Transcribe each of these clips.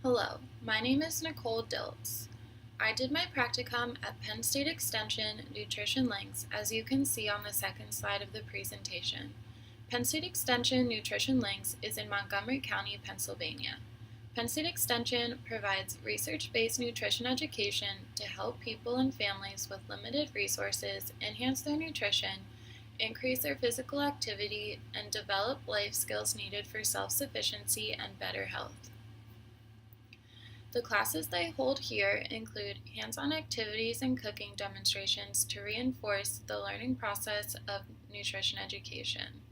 Hello, my name is Nicole Diltz. I did my practicum at Penn State Extension Nutrition Links, as you can see on the second slide of the presentation. Penn State Extension Nutrition Links is in Montgomery County, Pennsylvania. Penn State Extension provides research-based nutrition education to help people and families with limited resources enhance their nutrition, increase their physical activity, and develop life skills needed for self-sufficiency and better health. The classes they hold here include hands-on activities and cooking demonstrations to reinforce the learning process of nutrition education.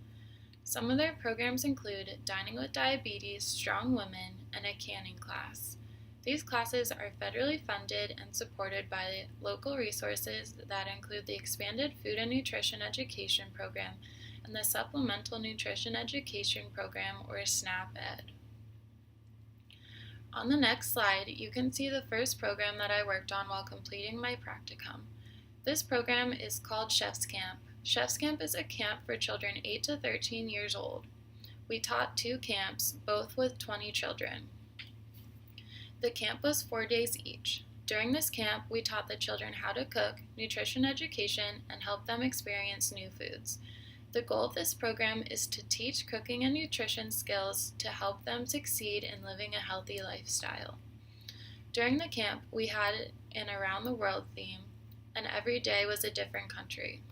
Some of their programs include Dining with Diabetes, Strong Women, and a canning class. These classes are federally funded and supported by local resources that include the Expanded Food and Nutrition Education Program and the Supplemental Nutrition Education Program, or SNAP-Ed. On the next slide, you can see the first program that I worked on while completing my practicum. This program is called Chef's Camp. Chef's Camp is a camp for children 8 to 13 years old. We taught 2 camps, both with 20 children. The camp was 4 days each. During this camp, we taught the children how to cook, nutrition education, and help them experience new foods. The goal of this program is to teach cooking and nutrition skills to help them succeed in living a healthy lifestyle. During the camp, we had an Around the World theme, and every day was a different country.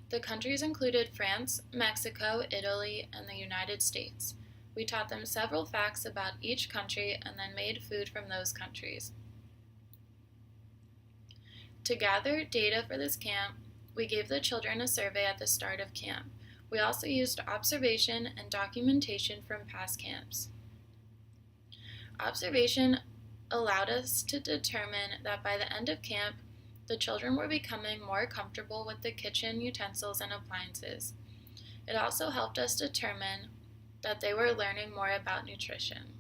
The countries included France, Mexico, Italy, and the United States. We taught them several facts about each country and then made food from those countries. To gather data for this camp, we gave the children a survey at the start of camp. We also used observation and documentation from past camps. Observation allowed us to determine that by the end of camp, the children were becoming more comfortable with the kitchen utensils and appliances. It also helped us determine that they were learning more about nutrition.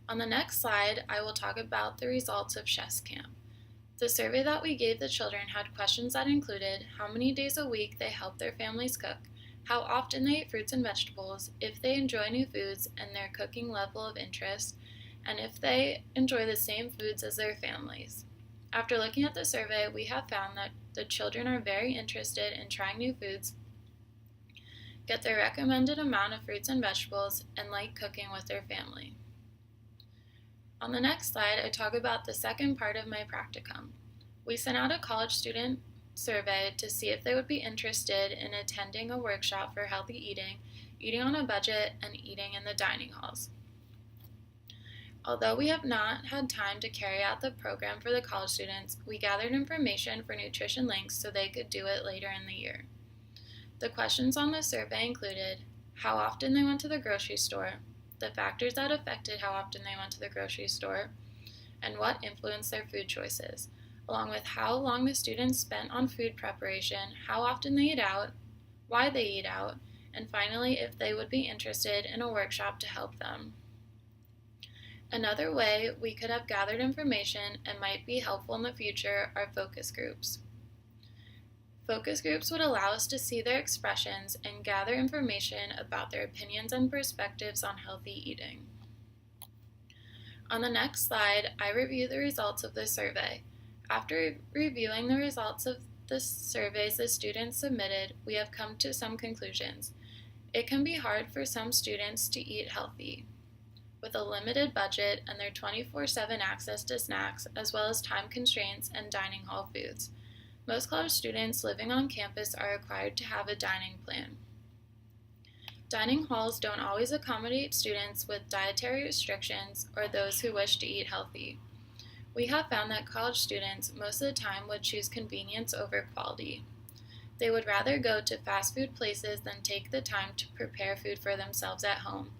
On the next slide, I will talk about the results of Chef's Camp. The survey that we gave the children had questions that included how many days a week they help their families cook, how often they eat fruits and vegetables, if they enjoy new foods and their cooking level of interest, and if they enjoy the same foods as their families. After looking at the survey, we have found that the children are very interested in trying new foods, get their recommended amount of fruits and vegetables, and like cooking with their family. On the next slide, I talk about the second part of my practicum. We sent out a college student survey to see if they would be interested in attending a workshop for healthy eating, eating on a budget, and eating in the dining halls. Although we have not had time to carry out the program for the college students, we gathered information for Nutrition Links so they could do it later in the year. The questions on the survey included how often they went to the grocery store, the factors that affected how often they went to the grocery store, and what influenced their food choices, along with how long the students spent on food preparation, how often they eat out, why they eat out, and finally if they would be interested in a workshop to help them. Another way we could have gathered information and might be helpful in the future are focus groups. Focus groups would allow us to see their expressions and gather information about their opinions and perspectives on healthy eating. On the next slide, I review the results of the survey. After reviewing the results of the surveys the students submitted, we have come to some conclusions. It can be hard for some students to eat healthy. With a limited budget and their 24/7 access to snacks, as well as time constraints and dining hall foods. Most college students living on campus are required to have a dining plan. Dining halls don't always accommodate students with dietary restrictions or those who wish to eat healthy. We have found that college students most of the time would choose convenience over quality. They would rather go to fast food places than take the time to prepare food for themselves at home,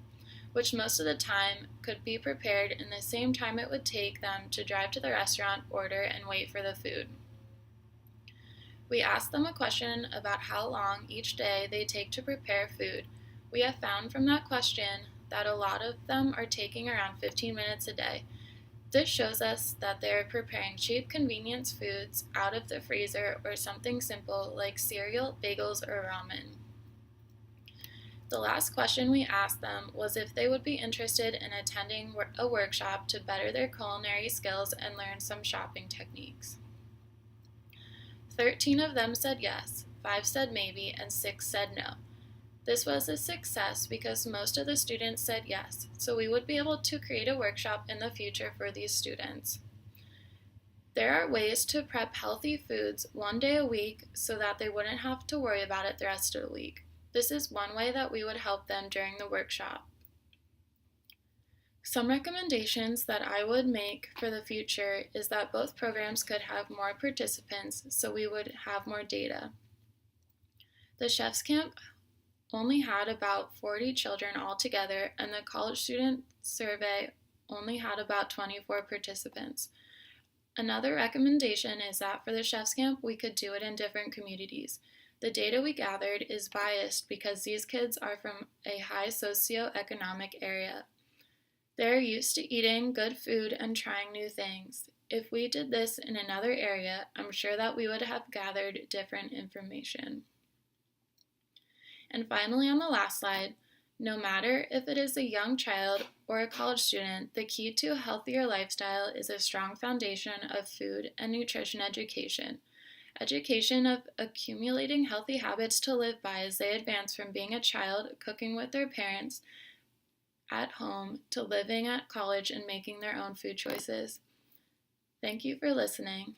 which most of the time could be prepared in the same time it would take them to drive to the restaurant, order, and wait for the food. We asked them a question about how long each day they take to prepare food. We have found from that question that a lot of them are taking around 15 minutes a day. This shows us that they are preparing cheap convenience foods out of the freezer or something simple like cereal, bagels, or ramen. The last question we asked them was if they would be interested in attending a workshop to better their culinary skills and learn some shopping techniques. 13 of them said yes, 5 said maybe, and 6 said no. This was a success because most of the students said yes, so we would be able to create a workshop in the future for these students. There are ways to prep healthy foods one day a week so that they wouldn't have to worry about it the rest of the week. This is one way that we would help them during the workshop. Some recommendations that I would make for the future is that both programs could have more participants so we would have more data. The Chef's Camp only had about 40 children altogether, and the college student survey only had about 24 participants. Another recommendation is that for the Chef's Camp, we could do it in different communities. The data we gathered is biased because these kids are from a high socioeconomic area. They're used to eating good food and trying new things. If we did this in another area, I'm sure that we would have gathered different information. And finally, on the last slide, no matter if it is a young child or a college student, the key to a healthier lifestyle is a strong foundation of food and nutrition education. Education of accumulating healthy habits to live by as they advance from being a child cooking with their parents at home to living at college and making their own food choices. Thank you for listening.